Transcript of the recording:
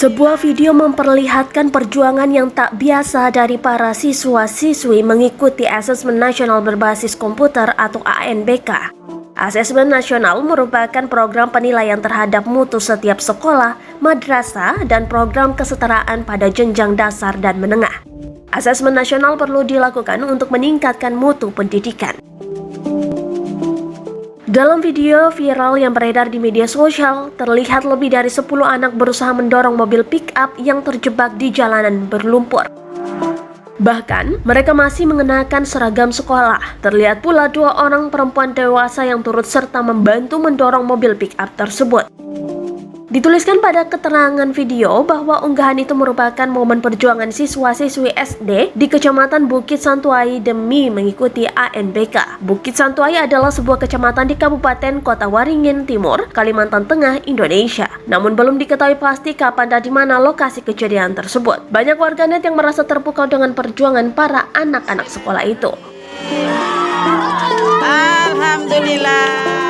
Sebuah video memperlihatkan perjuangan yang tak biasa dari para siswa-siswi mengikuti Asesmen Nasional Berbasis Komputer atau ANBK. Asesmen Nasional merupakan program penilaian terhadap mutu setiap sekolah, madrasah, dan program kesetaraan pada jenjang dasar dan menengah. Asesmen Nasional perlu dilakukan untuk meningkatkan mutu pendidikan. Dalam video viral yang beredar di media sosial, terlihat lebih dari 10 anak berusaha mendorong mobil pick-up yang terjebak di jalanan berlumpur. Bahkan, mereka masih mengenakan seragam sekolah. Terlihat pula 2 orang perempuan dewasa yang turut serta membantu mendorong mobil pick-up tersebut. Dituliskan pada keterangan video bahwa unggahan itu merupakan momen perjuangan siswa-siswi SD di Kecamatan Bukit Santuai demi mengikuti ANBK. Bukit Santuai adalah sebuah kecamatan di Kabupaten Kota Waringin Timur, Kalimantan Tengah, Indonesia. Namun belum diketahui pasti kapan dan di mana lokasi kejadian tersebut. Banyak warganet yang merasa terpukau dengan perjuangan para anak-anak sekolah itu. Alhamdulillah.